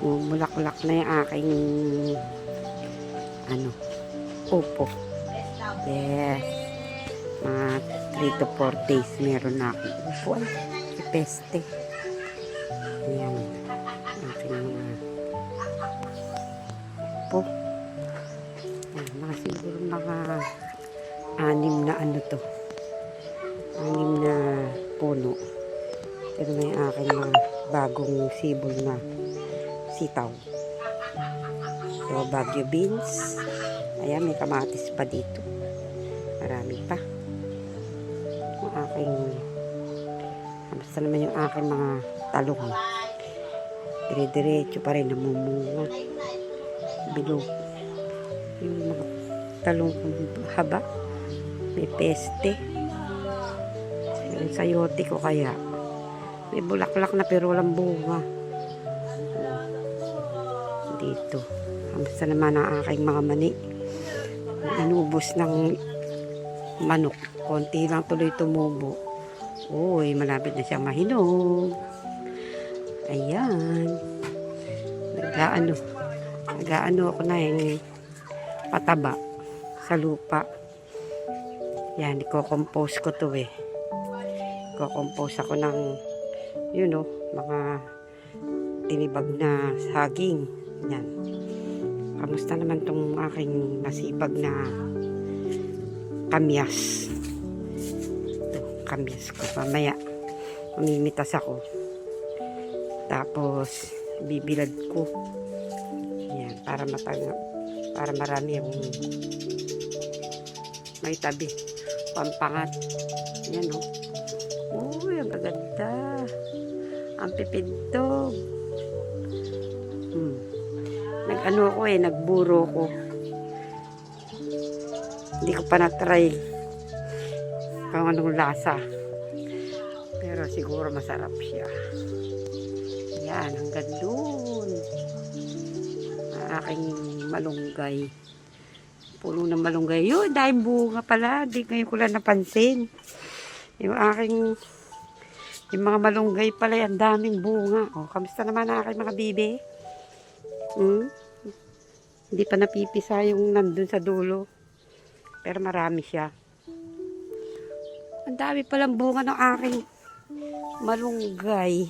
Bulaklak na yung aking upo. Yes. Mga 3 to 4 days meron na akong upo. Ay, peste. Ayan. Ating mga upo. Ayan, siguro mga 6 na to. 6 na puno. Ito na yung aking mga bagong sibol na sitaw. So, Baguio beans. Ayan, may kamatis pa dito. Marami pa. Yung aking, basta naman yung aking mga talong. Dire-diretso pa rin, namumunga. Bilog. Yung mga talong haba. May peste. Yung sayote ko kaya. May bulaklak na pero walang bunga. Dito. Basta naman ang aking mga mani. Inubos ng manok. Konti lang tuloy tumubo. Uy, malapit na siyang mahinog. Ayan. Nag-aano ako na yung pataba sa lupa. Yan, i-compose ko to eh. I-compose ako ng mga tinibag na saging. Yan. Kamusta naman tong aking masipag na kamyas. Ito, kamyas ko. Mamaya, mamimitas ako. Tapos, bibilad ko. Yan, para marami yung may tabi. Pampangat. Yan o. Uy, ang gaganda. Ang pipintog. Nagburo ko. Hindi ko pa na-try kung anong lasa. Pero siguro masarap siya. Yan, hanggang doon. Ang aking malunggay. Puno ng malunggay. Yun, dahil bunga pala. Di ngayon ko lang napansin. Yung mga malunggay pala, ang daming bunga. O, kamusta naman ang aking mga bibe? Hindi pa napipisa yung nandun sa dulo. Pero marami siya. Ang dami palang bunga ng aking malunggay.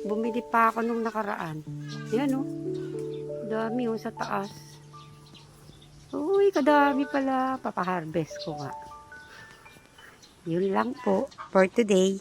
Bumili pa ako nung nakaraan. Yan o. Dami o sa taas. Uy, kadami pala. Papaharvest ko nga. Yun lang po for today.